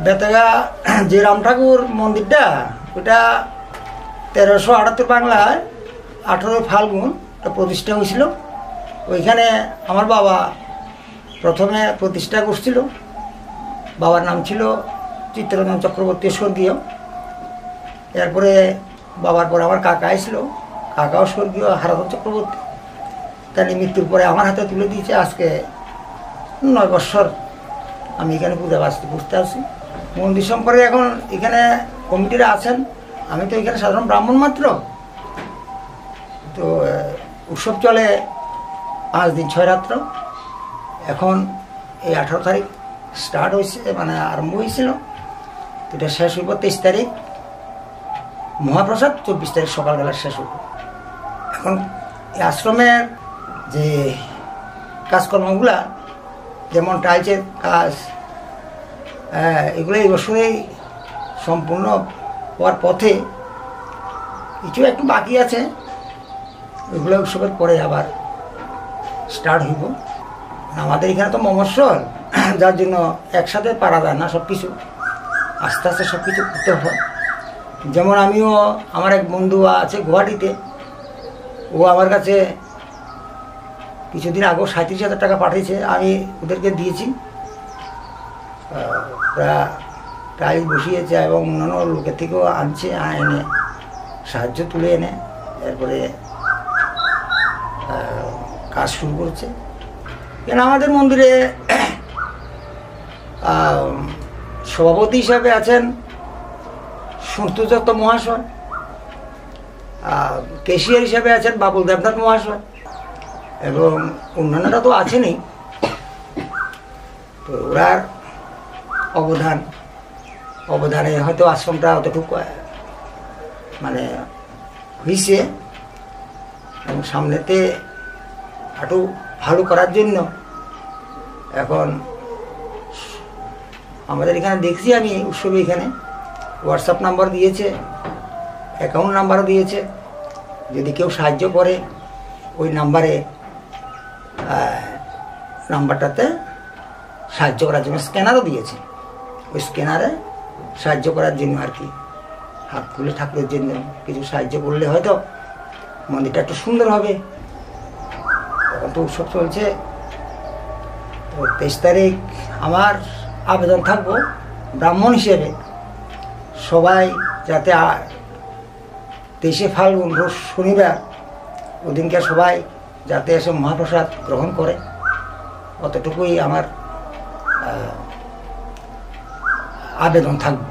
বেতাগা যে রাম ঠাকুর মন্দিরটা ওটা 1378 বাংলায় 18 ফাল্গুন প্রতিষ্ঠা হয়েছিল। ওইখানে আমার বাবা প্রথমে প্রতিষ্ঠা করছিল। বাবার নাম ছিল চিত্তরঞ্জন চক্রবর্তী স্বর্গীয়। এরপরে বাবার পরে আমার কাকা এসেছিল, কাকাও স্বর্গীয় হারাধন চক্রবর্তী। তার মৃত্যুর পরে আমার হাতে তুলে দিয়েছে। আজকে 9 বছর আমি এখানে পূজা বুঝতে আসি। মন্দির সম্পর্কে এখন এখানে কমিটিরা আছেন, আমি তো এখানে সাধারণ ব্রাহ্মণ মাত্র। তো উৎসব চলে 5 দিন 6 রাত্র। এখন এই 18 তারিখ স্টার্ট হয়েছে, মানে আরম্ভ হয়েছিল। তো এটা শেষ হইব 23 তারিখ মহাপ্রসাদ, 24 তারিখ সকালবেলা শেষ হইব। এখন এই আশ্রমের যে কাজকর্মগুলা, যেমন টাইলসের কাজ, এগুলো এই বছরেই সম্পূর্ণ হওয়ার পথে। কিছু একটু বাকি আছে, ওইগুলো উৎসবের পরে আবার স্টার্ট হইব। আমাদের এখানে তো মমস্বল, যার জন্য একসাথে পারা যায় না সব কিছু, আস্তে আস্তে সব কিছু করতে হয়। যেমন আমিও, আমার এক বন্ধু আছে গুয়াহাটিতে, ও আমার কাছে কিছুদিন আগেও 37,000 টাকা পাঠিয়েছে, আমি ওদেরকে দিয়েছি। ওরা টাইল বসিয়েছে এবং অন্যান্য লোকের থেকেও আনছে, এনে সাহায্য তুলে এনে এরপরে কাজ শুরু করছে। কেন আমাদের মন্দিরে সভাপতি হিসাবে আছেন সন্তোষ দত্ত মহাশয়, ক্যাশিয়ার হিসাবে আছেন বাবুল দেবনাথ মহাশয়, এবং অন্যান্যরা তো আছেনই। তো ওরার অবদানে হয়তো আশ্রমটা অতটুকু মানে হয়েছে, এবং সামনেতে একটু ভালো করার জন্য এখন আমাদের এখানে দেখছি আমি উৎসবে এখানে হোয়াটসঅ্যাপ নাম্বার দিয়েছে, অ্যাকাউন্ট নাম্বারও দিয়েছে। যদি কেউ সাহায্য করে ওই নাম্বারটাতে সাহায্য করার জন্য স্ক্যানারও দিয়েছে। ওই স্ক্যানারে সাহায্য করার জন্য আর কি, হাত খুলে ঠাকুরের জন্য কিছু সাহায্য করলে হয়তো মন্দিরটা একটু সুন্দর হবে। এখন তো উৎসব চলছে। তো 23 তারিখ আমার আবেদন থাকবো ব্রাহ্মণ হিসেবে, সবাই যাতে 23 ফাল্গুন রোজ শনিবার ওদিনকে সবাই যাতে এসে মহাপ্রসাদ গ্রহণ করে, অতটুকুই আমার আবেদন থাকবে।